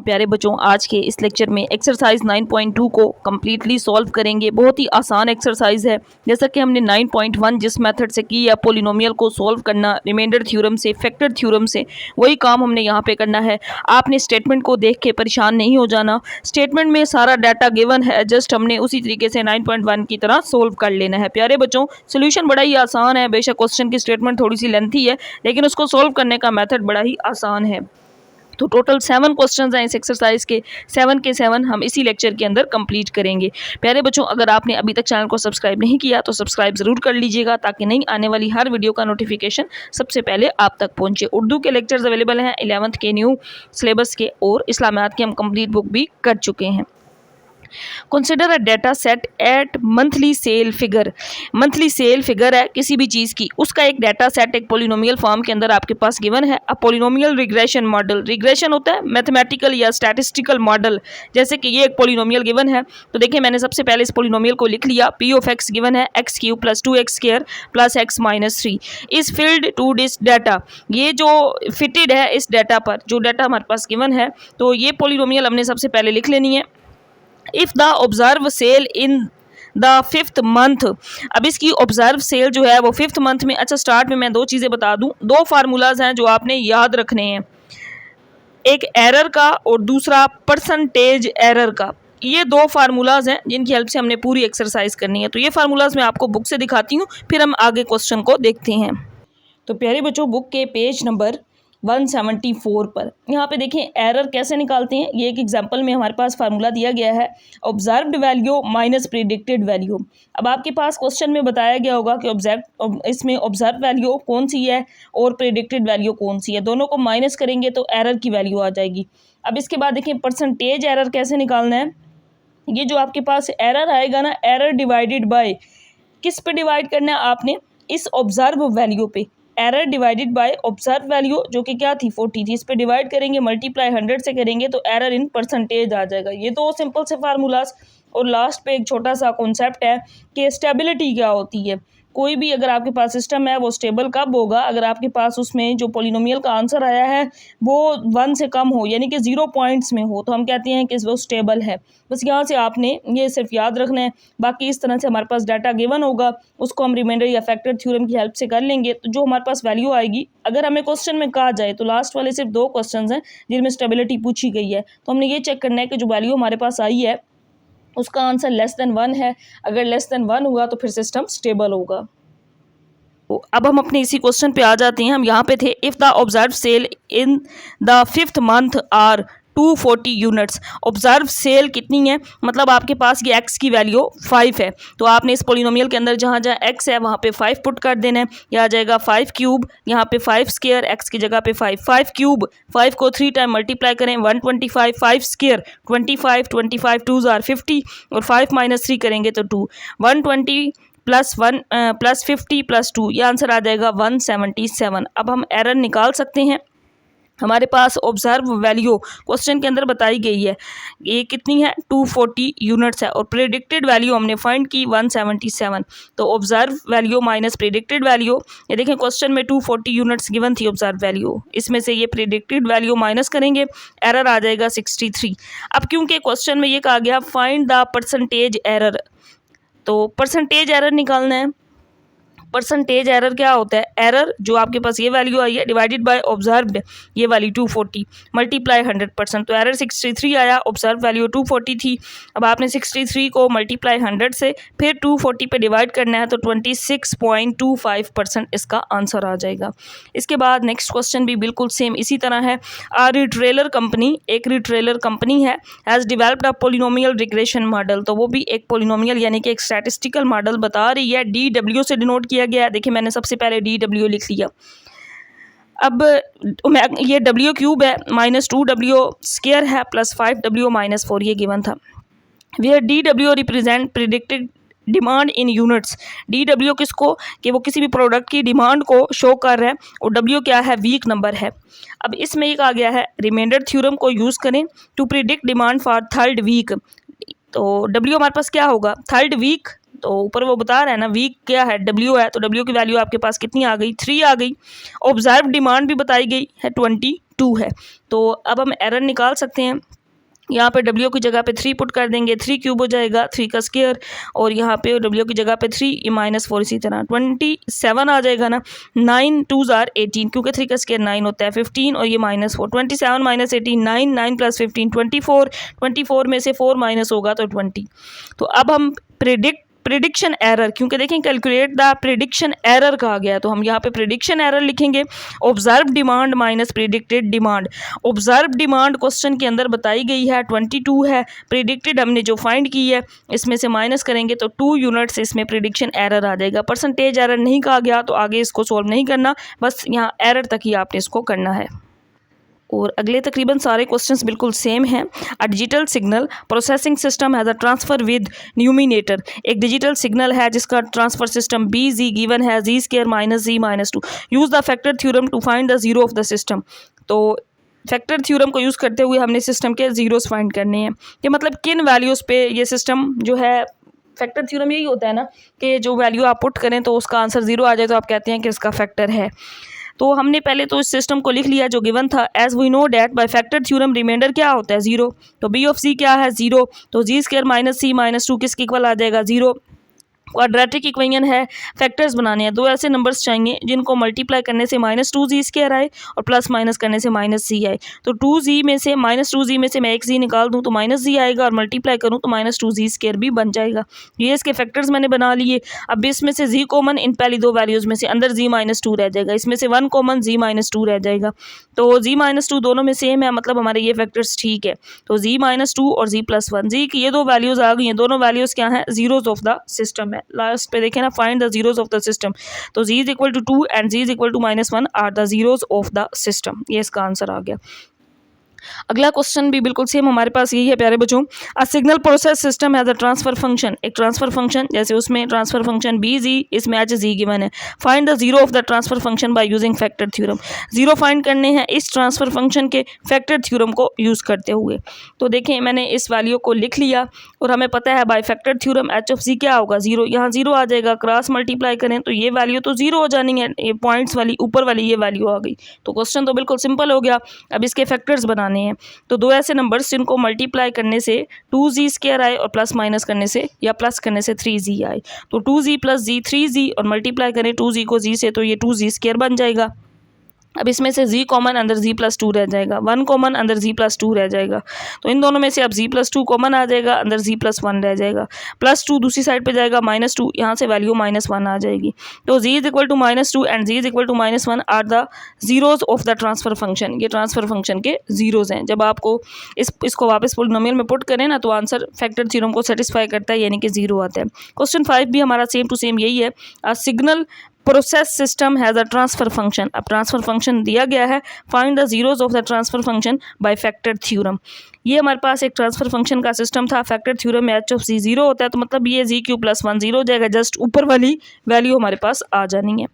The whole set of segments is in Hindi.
प्यारे बच्चों, आज के इस लेक्चर में एक्सरसाइज 9.2 को कम्प्लीटली सॉल्व करेंगे। बहुत ही आसान एक्सरसाइज है। जैसा कि हमने 9.1 जिस मेथड से की है पोलिनोमियल को सॉल्व करना, रिमाइंडर थ्योरम से, फैक्टर थ्योरम से, वही काम हमने यहाँ पे करना है। आपने स्टेटमेंट को देख के परेशान नहीं हो जाना। स्टेटमेंट में सारा डाटा गिवन है, जस्ट हमने उसी तरीके से 9.1 की तरह सोल्व कर लेना है। प्यारे बच्चों, सोल्यूशन बड़ा ही आसान है। बेशक क्वेश्चन की स्टेटमेंट थोड़ी सी लेंथी है, लेकिन उसको सोल्व करने का मेथड बड़ा ही आसान है। तो टोटल 7 क्वेश्चंस हैं इस एक्सरसाइज के, 7 के 7 हम इसी लेक्चर के अंदर कंप्लीट करेंगे। प्यारे बच्चों, अगर आपने अभी तक चैनल को सब्सक्राइब नहीं किया तो सब्सक्राइब ज़रूर कर लीजिएगा, ताकि नई आने वाली हर वीडियो का नोटिफिकेशन सबसे पहले आप तक पहुंचे। उर्दू के लेक्चर्स अवेलेबल हैं 11th के न्यू सिलेबस के, और इस्लामियात की हम कंप्लीट बुक भी कर चुके हैं। Consider a data set at monthly sale figure. Monthly sale figure है किसी भी चीज़ की, उसका एक डाटा सेट एक पोलिनोमियल फॉर्म के अंदर आपके पास गिवन है। A polynomial regression model, regression होता है मैथमेटिकल या स्टैटिस्टिकल मॉडल। जैसे कि ये एक पोलिनोमियल गिवन है, तो देखिए मैंने सबसे पहले इस पोलिनोमियल को लिख लिया। पी ऑफ एक्स गिवन है x³ + 2x² + x-3 is filled to this data. ये जो फिटेड है इस डाटा पर, जो डाटा हमारे पास गिवन है, तो ये पोलिनोमियल हमने सबसे पहले लिख लेनी है। If the observe sale in the 5th month, अब इसकी ऑब्जर्व सेल जो है वो 5th मंथ में। अच्छा, स्टार्ट में मैं दो चीज़ें बता दूं, दो फार्मूलाज हैं जो आपने याद रखने हैं, एक एरर का और दूसरा परसेंटेज एरर का। ये दो फार्मूलाज हैं जिनकी हेल्प से हमने पूरी एक्सरसाइज करनी है। तो ये फार्मूलाज मैं आपको बुक से दिखाती हूँ, फिर हम आगे क्वेश्चन को देखते हैं। तो प्यारे बच्चों, बुक के पेज नंबर 174 पर यहाँ पे देखें एरर कैसे निकालते हैं। ये एक एग्जांपल में हमारे पास फार्मूला दिया गया है, observed value minus predicted value. अब आपके पास क्वेश्चन में बताया गया होगा कि इसमें ऑब्जर्व वैल्यू कौन सी है और प्रिडिक्टेड वैल्यू कौन सी है, दोनों को माइनस करेंगे तो एरर की वैल्यू आ जाएगी। अब इसके बाद देखें परसेंटेज एरर कैसे निकालना है। ये जो आपके पास एरर आएगा ना, एरर डिवाइडेड बाय, किस पे डिवाइड करना है आपने, इस ऑब्जर्व वैल्यू पे। Error divided by observe value जो कि क्या थी 40 थी, इस पे डिवाइड करेंगे, मल्टीप्लाई 100 से करेंगे तो एरर इन परसेंटेज आ जाएगा। ये दो सिंपल से फार्मूलाज, और लास्ट पे एक छोटा सा कॉन्सेप्ट है कि स्टेबिलिटी क्या होती है। कोई भी अगर आपके पास सिस्टम है वो स्टेबल कब होगा, अगर आपके पास उसमें जो पोलिनोमियल का आंसर आया है वो 1 से कम हो, यानी कि 0 पॉइंट्स में हो, तो हम कहते हैं कि वो स्टेबल है। बस यहाँ से आपने ये सिर्फ याद रखना है। बाकी इस तरह से हमारे पास डाटा गिवन होगा, उसको हम रिमाइंडर या फैक्टर थ्योरम की हेल्प से कर लेंगे, तो जो हमारे पास वैल्यू आएगी, अगर हमें क्वेश्चन में कहा जाए तो लास्ट वाले सिर्फ 2 क्वेश्चन हैं जिनमें स्टेबिलिटी पूछी गई है, तो हमने ये चेक करना है कि जो वैल्यू हमारे पास आई है उसका आंसर लेस देन 1 है। अगर लेस देन 1 हुआ तो फिर सिस्टम स्टेबल होगा। अब हम अपने इसी क्वेश्चन पे आ जाते हैं। हम यहाँ पे थे, if the observe sale in the 5th month are 240 units. Observe sale कितनी है, मतलब आपके पास ये x की वैल्यू 5 है, तो आपने इस पोलिनोमियल के अंदर जहाँ जहाँ x है वहाँ पे 5 पुट कर देना है। यह आ जाएगा 5³ यहाँ पे 5² x की जगह पे 5³ 5 को 3 टाइम मल्टीप्लाई करें 125, 5² 25, 25 2s आर 50, और 5 - 3 करेंगे तो 2, 120 + 50 + 2, ये आंसर आ जाएगा 177। अब हम एरर निकाल सकते हैं। हमारे पास ऑब्जर्व वैल्यू क्वेश्चन के अंदर बताई गई है, ये कितनी है 240 यूनिट्स है, और प्रेडिक्टेड वैल्यू हमने फाइंड की 177। तो observe value minus predicted value, ये देखें क्वेश्चन में 240 यूनिट्स गिवन थी ऑब्जर्व वैल्यू, इसमें से ये प्रेडिक्टेड वैल्यू माइनस करेंगे, एरर आ जाएगा 63। अब क्योंकि क्वेश्चन में ये कहा गया फाइंड द परसेंटेज एरर, तो परसेंटेज एरर निकालना है। परसेंटेज एरर क्या होता है, एरर जो आपके पास ये वैल्यू आई है डिवाइडेड बाय ऑब्जर्व्ड, ये वाली 240 मल्टीप्लाई 100%, तो एरर 63 आया, ऑब्जर्व वैल्यू 240 थी। अब आपने 63 को मल्टीप्लाई 100 से फिर 240 पे डिवाइड करना है, तो 26.25% इसका आंसर आ जाएगा। इसके बाद नेक्स्ट क्वेश्चन भी बिल्कुल सेम इसी तरह है। रिट्रेलर कंपनी, एक रिट्रेलर कंपनी है, has developed a polynomial regression model, तो वो भी एक पोलिनोमियल यानी कि एक स्टैटिस्टिकल मॉडल बता रही है। DW से डिनोट किया गया है, देखिए मैंने सबसे पहले DW लिख लिया। अब ये W³ है, -2W² है, + 5W - 4 ये गिवन था। Where DW represent predicted demand in units. DW किसको, कि वो किसी भी प्रोडक्ट की डिमांड को शो कर रहा है, और W क्या है, वीक नंबर है। अब इसमें एक आ गया है रिमाइंडर थ्योरम को यूज़ करें to predict demand for 3rd week, तो W हमारे पास क्या होगा 3rd वीक, तो ऊपर वो बता रहा है ना वीक क्या है, W है, तो W की वैल्यू आपके पास कितनी आ गई 3 आ गई। ऑब्जर्व डिमांड भी बताई गई है 20, 2 है। तो अब हम एरर निकाल सकते हैं। यहाँ पे W की जगह पे 3 पुट कर देंगे, 3 क्यूब हो जाएगा, 3 का स्क्वायर, और यहाँ पे W की जगह पे 3, ये -4, इसी तरह 27 आ जाएगा ना। 9 2s are 18, क्योंकि 3 का स्क्वायर 9 होता है, 15 और ये -4, 27 - 18, 9, 9 + 15 24, 24 में से 4 माइनस होगा तो 20। तो अब हम प्रिडिक्शन एरर, क्योंकि देखें कैलकुलेट द प्रिडिक्शन एरर कहा गया है, तो हम यहाँ पे प्रिडिक्शन एरर लिखेंगे। Observe demand minus predicted demand. Observe demand question के अंदर बताई गई है 22 है, प्रिडिक्टेड हमने जो फाइंड की है इसमें से माइनस करेंगे तो 2 यूनिट्स इसमें प्रिडिक्शन एरर आ जाएगा। परसेंटेज एरर नहीं कहा गया, तो आगे इसको सॉल्व नहीं करना, बस यहाँ एरर तक ही आपने इसको करना है। और अगले तकरीबन सारे क्वेश्चंस बिल्कुल सेम हैं। A digital signal processing system has a transfer with numerator. एक डिजिटल सिग्नल है जिसका transfer system B G given है z² - z - 2। Use the factor theorem to find the zero of the system. तो फैक्टर थ्योरम को यूज़ करते हुए हमने सिस्टम के ज़ीरोस फाइंड करने हैं, कि मतलब किन वैल्यूज़ पे ये सिस्टम जो है, फैक्टर थ्योरम यही होता है ना कि जो वैल्यू आप पुट करें तो उसका आंसर 0 आ जाए तो आप कहते हैं कि इसका फैक्टर है। तो हमने पहले तो इस सिस्टम को लिख लिया जो गिवन था। As we know that by factor theorem reminder क्या होता है 0, तो बी ऑफ सी क्या है 0, तो z² - c - 2 किसके इक्वल आ जाएगा 0। क्वाड्रेटिक इक्वेशन है, फैक्टर्स बनाने हैं, दो ऐसे नंबर्स चाहिए जिनको मल्टीप्लाई करने से -2z² आए और प्लस माइनस करने से -c आए। तो 2z में से -2z में से मैं एक z निकाल दूं तो -z आएगा, और मल्टीप्लाई करूं तो -2z² भी बन जाएगा। ये इसके फैक्टर्स मैंने बना लिए। अब इसमें से z कॉमन इन पहली दो वैल्यूज़ में से, अंदर z - 2 रह जाएगा, इसमें से 1 कॉमन z - 2 रह जाएगा। तो z - 2 दोनों में सेम है, मतलब हमारे ये फैक्टर्स ठीक है। तो z - 2 और z + 1, z की ये दो वैल्यूज़ आ गई हैं, दोनों वैल्यूज़ क्या हैं, जीरोज ऑफ द सिस्टम है। लास्ट पे देखें ना, find the zeros of the system, तो z = 2 and z = -1 are the zeros of the system. ये इसका आंसर आ गया। अगला क्वेश्चन भी बिल्कुल सेम हमारे पास यही है प्यारे बच्चों। A signal process system has a transfer function. एक ट्रांसफर फंक्शन, जैसे उसमें ट्रांसफर फंक्शन बी जी, इसमें एच जी गिवन है। Find the zero of the transfer function by using factor theorem. Zero find करने हैं इस ट्रांसफर फंक्शन के फैक्टर थ्योरम को यूज़ करते हुए। तो देखें मैंने इस वैल्यू को लिख लिया, और हमें पता है by factor theorem h of c क्या होगा 0, यहाँ 0 आ जाएगा। क्रॉस मल्टीप्लाई करें तो ये वैल्यू तो 0 हो जानी है, ये पॉइंट्स वाली ऊपर वाली ये वैल्यू आ गई। तो क्वेश्चन तो बिल्कुल सिंपल हो गया। अब इसके फैक्टर्स बनाने हैं, तो दो ऐसे नंबर्स जिनको मल्टीप्लाई करने से 2z² आए और प्लस माइनस करने से या प्लस करने से 3z आए। तो 2z + z 3z, और मल्टीप्लाई करें 2z को z से तो ये 2z² बन जाएगा। अब इसमें से z कॉमन अंदर z + 2 रह जाएगा, 1 कॉमन अंदर z + 2 रह जाएगा। तो इन दोनों में से अब z + 2 कॉमन आ जाएगा, अंदर z + 1 रह जाएगा। +2 दूसरी साइड पे जाएगा, -2, यहाँ से वैल्यू -1 आ जाएगी। तो z = -2 and z = -1 are the zeros of the transfer function. ये ट्रांसफर फंक्शन के जीरोज हैं। जब आपको इसको वापस पॉलिनोमियल में पुट करें ना, तो आंसर फैक्टर थ्योरम को सेटिस्फाई करता है, यानी कि 0 आता है। क्वेश्चन 5 भी हमारा सेम टू सेम यही है। A signal process system has a transfer function. अब ट्रांसफर फंक्शन दिया गया है, find the zeros of the transfer function by factor theorem. ये हमारे पास एक ट्रांसफर फंक्शन का सिस्टम था। फैक्टर थ्योरम में एच ऑफ सी 0 होता है, तो मतलब ये z³ + 1 0 हो जाएगा, जस्ट ऊपर वाली वैल्यू हमारे पास आ जानी है।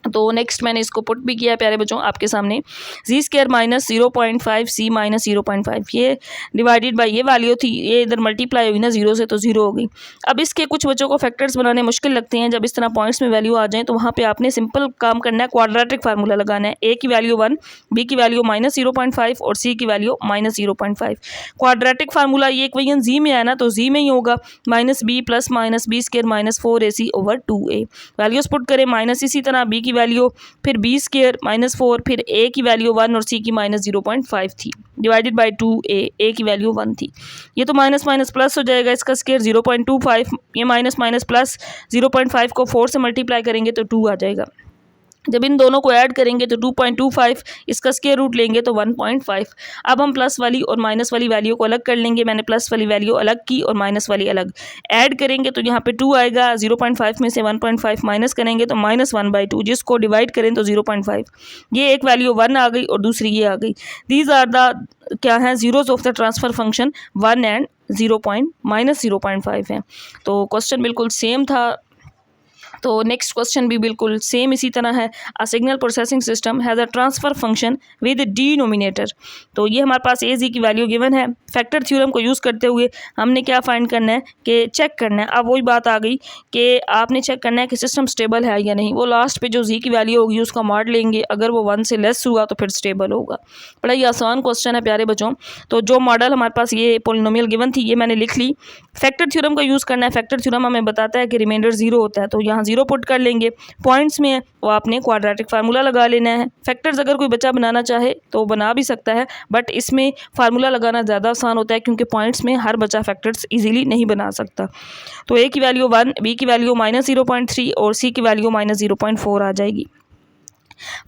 तो नेक्स्ट मैंने इसको पुट भी किया प्यारे बच्चों आपके सामने। z² - 0.5 c - 0.5, ये डिवाइडेड बाय ये वैल्यू थी, ये इधर मल्टीप्लाई हुई ना 0 से, तो 0 हो गई। अब इसके कुछ बच्चों को फैक्टर्स बनाने मुश्किल लगते हैं। जब इस तरह पॉइंट्स में वैल्यू आ जाए तो वहाँ पे आपने सिंपल काम करना है, क्वाड्रेटिक फार्मूला लगाना है। a की वैल्यू 1, b की वैल्यू -0.5 और c की वैल्यू -0.5। क्वाड्रेटिक फार्मूला ये इक्वेशन z में है ना, तो z में ही होगा, -b + -b² - 4ac/2a। Values put करें, माइनस इसी तरह b की वैल्यू, फिर b² -4, फिर a की वैल्यू 1 और c की -0.5 थी, डिवाइडेड बाय 2a, a की वैल्यू 1 थी। ये तो माइनस माइनस प्लस हो जाएगा, इसका स्क्वायर 0.25, ये माइनस माइनस प्लस 0.5 को 4 से मल्टीप्लाई करेंगे तो 2 आ जाएगा। जब इन दोनों को ऐड करेंगे तो 2.25, इसका स्क्वायर रूट लेंगे तो 1.5। अब हम प्लस वाली और माइनस वाली वैल्यू को अलग कर लेंगे। मैंने प्लस वाली वैल्यू अलग की और माइनस वाली अलग। ऐड करेंगे तो यहाँ पे 2 आएगा, 0.5 में से 1.5 माइनस करेंगे तो -1/2, जिसको डिवाइड करें तो 0.5। ये एक वैल्यू 1 आ गई और दूसरी ये आ गई। दीज आर द क्या है zeros of the transfer function 1 and -0.5 है। तो क्वेश्चन बिल्कुल सेम था। तो नेक्स्ट क्वेश्चन भी बिल्कुल सेम इसी तरह है। A signal processing system has a transfer function with denominator. तो ये हमारे पास ए जी की वैल्यू गिवन है, फैक्टर थ्योरम को यूज़ करते हुए हमने क्या फाइंड करना है कि चेक करना है। अब वही बात आ गई कि आपने चेक करना है कि सिस्टम स्टेबल है या नहीं। वो लास्ट पे जो जी की वैल्यू होगी उसका मॉड लेंगे, अगर वो 1 से लेस हुआ तो फिर स्टेबल होगा। बड़ा ही आसान क्वेश्चन है प्यारे बच्चों। तो जो मॉडल हमारे पास ये पॉलिनोमियल गिवन थी ये मैंने लिख ली। फैक्टर थ्योरम का यूज़ करना है। फैक्टर थ्योरम हमें बताता है कि रिमाइंडर 0 होता है, तो यहाँ 0 पुट कर लेंगे। पॉइंट्स में है वो आपने क्वाड्रेटिक फार्मूला लगा लेना है। फैक्टर्स अगर कोई बच्चा बनाना चाहे तो बना भी सकता है, बट इसमें फार्मूला लगाना ज़्यादा आसान होता है क्योंकि पॉइंट्स में हर बच्चा फैक्टर्स इजीली नहीं बना सकता। तो ए की वैल्यू 1, बी की वैल्यू -0.3 और सी की वैल्यू -0.4 आ जाएगी।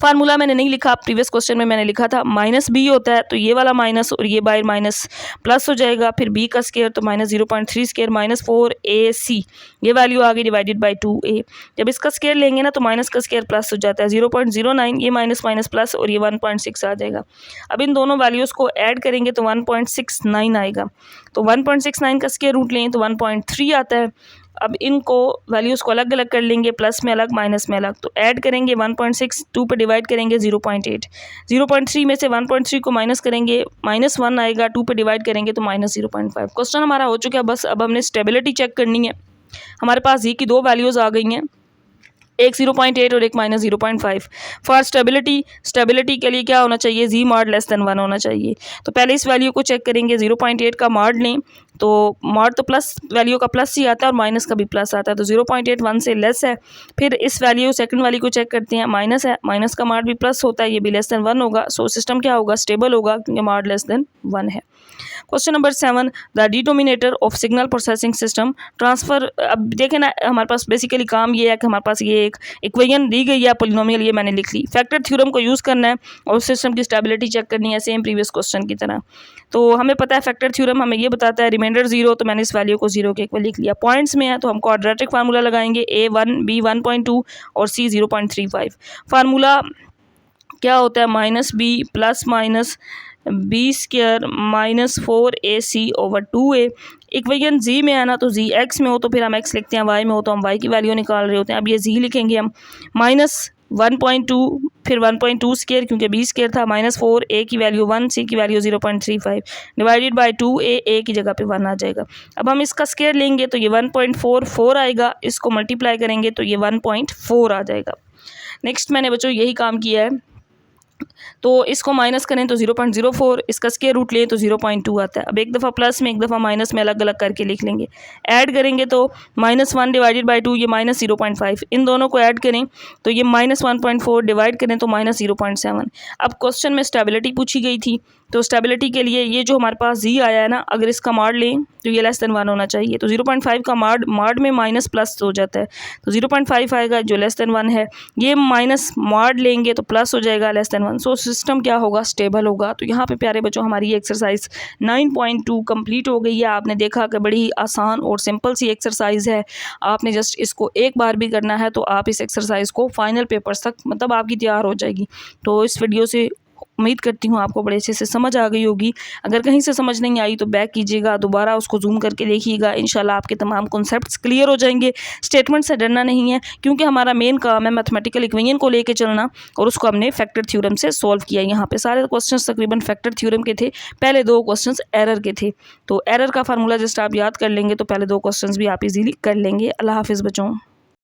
फार्मूला मैंने नहीं लिखा, प्रीवियस क्वेश्चन में मैंने लिखा था -b होता है, तो ये वाला माइनस और ये बाय माइनस प्लस हो जाएगा। फिर b का स्केयर तो -0.3 स्केयर -4ac, ये वैल्यू आ गई डिवाइडेड बाय 2a। जब इसका स्केयर लेंगे ना तो माइनस का स्केयर प्लस हो जाता है 0.09, ये माइनस माइनस प्लस और ये 1.6 आ जाएगा। अब इन दोनों वैल्यूज़ को ऐड करेंगे तो 1.69 आएगा। तो 1.69 का स्केयर रूट लें तो 1.3 आता है। अब इनको वैल्यूज़ को अलग अलग कर लेंगे, प्लस में अलग माइनस में अलग। तो ऐड करेंगे 1.6, 2 पे डिवाइड करेंगे 0.8, 0.3 में से 1.3 को माइनस करेंगे -1 आएगा, 2 पे डिवाइड करेंगे तो -0.5। क्वेश्चन हमारा हो चुका है। बस अब हमने स्टेबिलिटी चेक करनी है। हमारे पास जी की दो वैल्यूज़ आ गई हैं, एक 0.8 और एक -0.5। फॉर स्टेबिलिटी के लिए क्या होना चाहिए, जी मॉड लेस देन 1 होना चाहिए। तो पहले इस वैल्यू को चेक करेंगे, 0.8 का मॉड लें तो मॉड तो प्लस वैल्यू का प्लस ही आता है और माइनस का भी प्लस आता है, तो 0.8 1 से लेस है। फिर इस वैल्यू सेकंड वाली को चेक करते हैं, माइनस है, माइनस का मॉड भी प्लस होता है, ये भी लेस देन 1 होगा। सो सिस्टम क्या होगा, स्टेबल होगा क्योंकि मॉड लेस देन 1 है। Question number 7, the denominator of signal processing system transfer. अब देखें ना, हमारे पास बेसिकली काम ये है कि हमारे पास ये एक इक्वेशन दी गई है पॉलिनोमियल, ये मैंने लिख ली। फैक्टर थ्योरम को यूज़ करना है और सिस्टम की स्टेबिलिटी चेक करनी है, सेम प्रीवियस क्वेश्चन की तरह। तो हमें पता है फैक्टर थ्योरम हमें ये बताता है रिमाइंडर 0, तो मैंने इस वैल्यू को 0 के इक्वल लिख लिया। पॉइंट्स में है तो हम क्वाड्रेटिक फार्मूला लगाएंगे, a1 b 1.2 और c 0.35। फार्मूला क्या होता है, -b प्लस माइनस बी स्क्र -4ac/2a। इक्वेशन जी में है ना, तो जी एक्स में हो तो फिर हम एक्स लिखते हैं, वाई में हो तो हम वाई की वैल्यू निकाल रहे होते हैं। अब ये जी लिखेंगे हम, -1.2 फिर 1.2 स्केयर क्योंकि बी स्केयर था, -4 a की वैल्यू 1 c की value 0.35 divided by 2a, a की जगह पे 1 आ जाएगा। अब हम इसका स्केयर लेंगे तो ये 1.44 आएगा, इसको मल्टीप्लाई करेंगे तो ये 1.4 आ जाएगा। नेक्स्ट मैंने बच्चों यही काम किया है, तो इसको माइनस करें तो 0.04, इसका स्क्वायर रूट लें तो 0.2 आता है। अब एक दफ़ा प्लस में एक दफ़ा माइनस में अलग अलग करके लिख लेंगे। ऐड करेंगे तो -1 डिवाइडेड बाय 2, ये -0.5, इन दोनों को ऐड करें तो ये -1.4 डिवाइड करें तो -0.7। अब क्वेश्चन में स्टेबिलिटी पूछी गई थी, तो स्टेबिलिटी के लिए ये जो हमारे पास जी आया है ना, अगर इसका मॉड लें तो ये लेस देन 1 होना चाहिए। तो 0.5 का मॉड में माइनस प्लस हो जाता है, तो 0.5 आएगा जो लेस देन 1 है। ये माइनस मॉड लेंगे तो प्लस हो जाएगा लेस देन 1। सो सिस्टम क्या होगा, स्टेबल होगा। तो यहाँ पे प्यारे बच्चों हमारी ये एक्सरसाइज 9.2 कंप्लीट हो गई है। आपने देखा कि बड़ी ही आसान और सिंपल सी एक्सरसाइज है। आपने जस्ट इसको एक बार भी करना है तो आप इस एक्सरसाइज को फाइनल पेपर्स तक मतलब आपकी तैयार हो जाएगी। तो इस वीडियो से उम्मीद करती हूँ आपको बड़े अच्छे से समझ आ गई होगी। अगर कहीं से समझ नहीं आई तो बैक कीजिएगा, दोबारा उसको जूम करके देखिएगा, इंशाल्लाह आपके तमाम कॉन्सेप्ट्स क्लियर हो जाएंगे। स्टेटमेंट से डरना नहीं है क्योंकि हमारा मेन काम है मैथमेटिकल इक्वेशन को लेके चलना, और उसको हमने फैक्टर थ्योरम से सॉल्व किया। यहाँ पे सारे क्वेश्चंस तकरीबन फैक्टर थ्योरम के थे, पहले 2 क्वेश्चंस एरर के थे। तो एरर का फार्मूला जस्ट आप याद कर लेंगे तो पहले 2 क्वेश्चंस भी आप इजीली कर लेंगे। अल्लाह हाफिज़ बच्चों।